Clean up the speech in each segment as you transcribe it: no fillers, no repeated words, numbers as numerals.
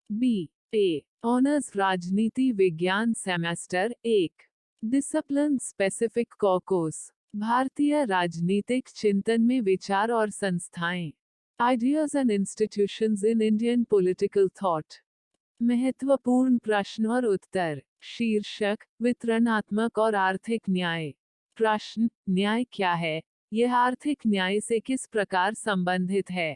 B A honours राजनीति विज्ञान semester 1 discipline specific course भारतीय राजनीतिक चिंतन में विचार और संस्थाएं ideas and institutions in Indian political thought महत्वपूर्ण प्रश्न और उत्तर शीर्षक वितरणात्मक और आर्थिक न्याय प्रश्न न्याय क्या है यह आर्थिक न्याय से किस प्रकार संबंधित है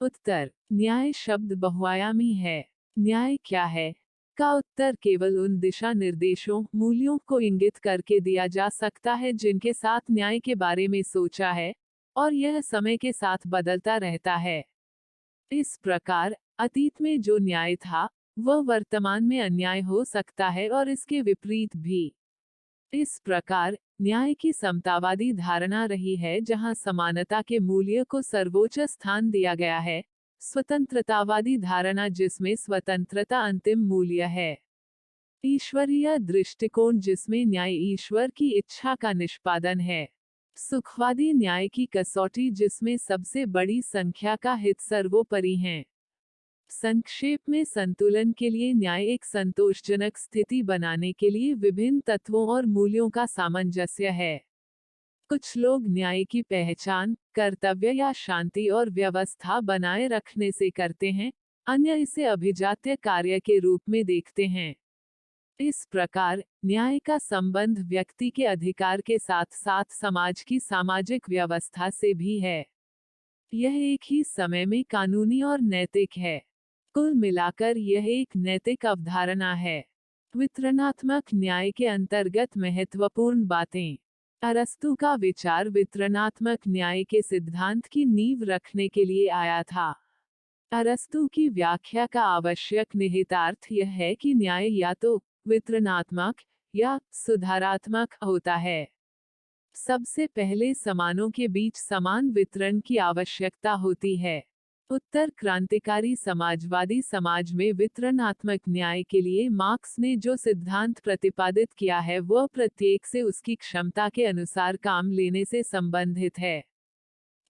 उत्तर न्याय शब्द बहुआयामी है न्याय क्या है का उत्तर केवल उन दिशा निर्देशों मूल्यों को इंगित करके दिया जा सकता है जिनके साथ न्याय के बारे में सोचा है और यह समय के साथ बदलता रहता है इस प्रकार अतीत में जो न्याय था वह वर्तमान में अन्याय हो सकता है और इसके विपरीत भी इस प्रकार न्याय की समतावादी धारणा रही है जहां समानता के मूल्य को सर्वोच्च स्थान दिया गया है स्वतंत्रतावादी धारणा जिसमें स्वतंत्रता अंतिम मूल्य है ईश्वरीय दृष्टिकोण जिसमें न्याय ईश्वर की इच्छा का निष्पादन है सुखवादी न्याय की कसौटी जिसमें सबसे बड़ी संख्या का हित सर्वोपरि है संक्षेप में संतुलन के लिए न्याय एक संतोषजनक स्थिति बनाने के लिए विभिन्न तत्वों और मूल्यों का सामंजस्य है कुछ लोग न्याय की पहचान कर्तव्य या शांति और व्यवस्था बनाए रखने से करते हैं अन्य इसे अभिजात्य कार्य के रूप में देखते हैं इस प्रकार न्याय का संबंध व्यक्ति के अधिकार के साथ साथ समाज की सामाजिक व्यवस्था से भी है यह एक ही समय में कानूनी और नैतिक है कुल मिलाकर यह एक नैतिक अवधारणा है वितरणात्मक न्याय के अंतर्गत महत्वपूर्ण बातें अरस्तु का विचार वितरणात्मक न्याय के सिद्धांत की नींव रखने के लिए आया था अरस्तु की व्याख्या का आवश्यक निहितार्थ यह है कि न्याय या तो वितरणात्मक या सुधारात्मक होता है सबसे पहले समानों के बीच समान वितरण की आवश्यकता होती है उत्तर क्रांतिकारी समाजवादी समाज में वितरणात्मक न्याय के लिए मार्क्स ने जो सिद्धांत प्रतिपादित किया है वह प्रत्येक से उसकी क्षमता के अनुसार काम लेने से संबंधित है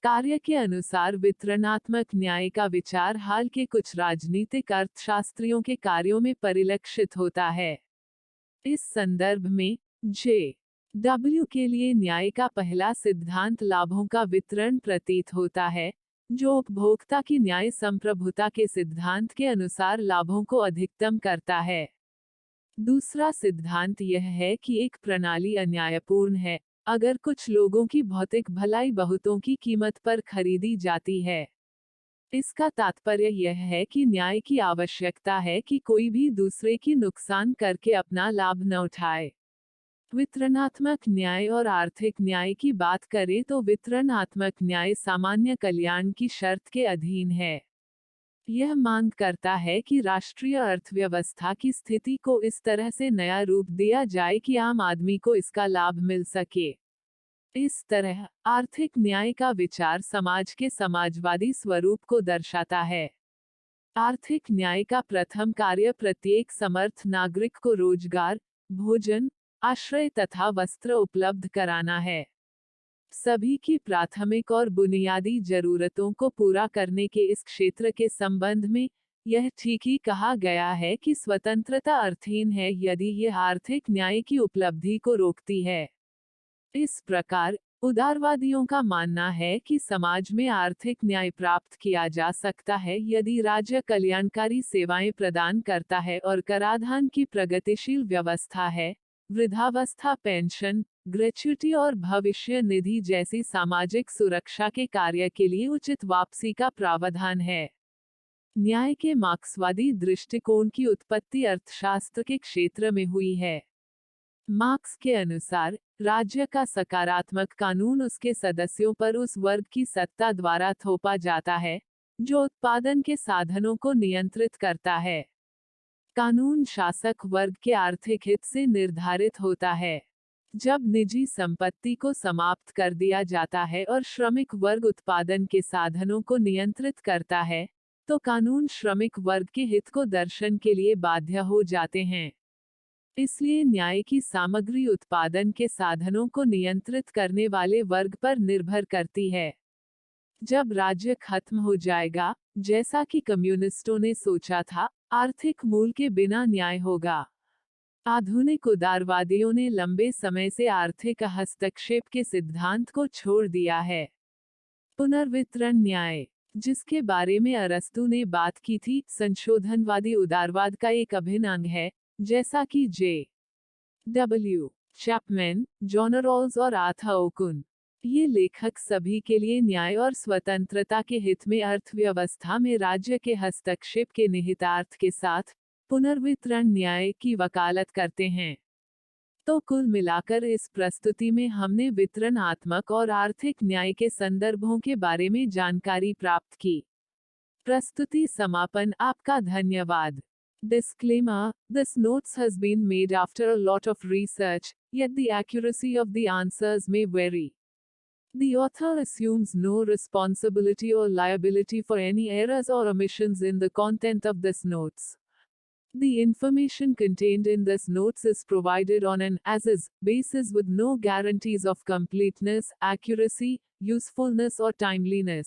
कार्य के अनुसार वितरणात्मक न्याय का विचार हाल के कुछ राजनीतिक अर्थशास्त्रियों के कार्यों में परिलक्षित होता है इस संदर्भ में जे.डब्ल्यू. के लिए न्याय का पहला सिद्धांत लाभों का वितरण प्रतीत होता है जो उपभोक्ता की न्याय संप्रभुता के सिद्धांत के अनुसार लाभों को अधिकतम करता है दूसरा सिद्धांत यह है कि एक प्रणाली अन्यायपूर्ण है अगर कुछ लोगों की भौतिक भलाई बहुतों की कीमत पर खरीदी जाती है इसका तात्पर्य यह है कि न्याय की आवश्यकता है कि कोई भी दूसरे की नुकसान करके अपना लाभ न उठाए वितरणात्मक न्याय और आर्थिक न्याय की बात करें तो वितरणात्मक न्याय सामान्य कल्याण की शर्त के अधीन है यह मांग करता है कि राष्ट्रीय अर्थव्यवस्था की स्थिति को इस तरह से नया रूप दिया जाए कि आम आदमी को इसका लाभ मिल सके इस तरह आर्थिक न्याय का विचार समाज के समाजवादी स्वरूप को दर्शाता है आर्थिक न्याय का प्रथम कार्य प्रत्येक समर्थ नागरिक को रोजगार भोजन आश्रय तथा वस्त्र उपलब्ध कराना है सभी की प्राथमिक और बुनियादी जरूरतों को पूरा करने के इस क्षेत्र के संबंध में यह ठीक ही कहा गया है कि स्वतंत्रता अर्थहीन है यदि यह आर्थिक न्याय की उपलब्धि को रोकती है इस प्रकार उदारवादियों का मानना है कि समाज में आर्थिक न्याय प्राप्त किया जा सकता है यदि राज्य कल्याणकारी सेवाएं प्रदान करता है और कराधान की प्रगतिशील व्यवस्था है वृद्धावस्था पेंशन ग्रेच्युटी और भविष्य निधि जैसी सामाजिक सुरक्षा के कार्य के लिए उचित वापसी का प्रावधान है न्याय के मार्क्सवादी दृष्टिकोण की उत्पत्ति अर्थशास्त्र के क्षेत्र में हुई है मार्क्स के अनुसार राज्य का सकारात्मक कानून उसके सदस्यों पर उस वर्ग की सत्ता द्वारा थोपा जाता है जो उत्पादन के साधनों को नियंत्रित करता है कानून शासक वर्ग के आर्थिक हित से निर्धारित होता है जब निजी संपत्ति को समाप्त कर दिया जाता है और श्रमिक वर्ग उत्पादन के साधनों को नियंत्रित करता है तो कानून श्रमिक वर्ग के हित को दर्शन के लिए बाध्य हो जाते हैं इसलिए न्याय की सामग्री उत्पादन के साधनों को नियंत्रित करने वाले वर्ग पर निर्भर करती है जब राज्य खत्म हो जाएगा, जैसा कि कम्युनिस्टों ने सोचा था, आर्थिक मूल के बिना न्याय होगा। आधुनिक उदारवादियों ने लंबे समय से आर्थिक हस्तक्षेप के सिद्धांत को छोड़ दिया है। पुनर्वितरण न्याय, जिसके बारे में अरस्तू ने बात की थी, संशोधनवादी उदारवाद का एक अभिन्न अंग है, जैसा कि जे.डब्ल्यू. चैपमैन, जॉन रॉल्स और आर्थर ओकुन। ये लेखक सभी के लिए न्याय और स्वतंत्रता के हित में अर्थव्यवस्था में राज्य के हस्तक्षेप के निहितार्थ के साथ पुनर्वितरण न्याय की वकालत करते हैं। तो कुल मिलाकर इस प्रस्तुति में हमने वितरणात्मक और आर्थिक न्याय के संदर्भों के बारे में जानकारी प्राप्त की। प्रस्तुति समापन। आपका धन्यवाद। Disclaimer: This notes has been made after a lot of research, yet the accuracy of the answers may vary. The author assumes no responsibility or liability for any errors or omissions in the content of this notes. The information contained in this notes is provided on an as-is basis with no guarantees of completeness, accuracy, usefulness or timeliness.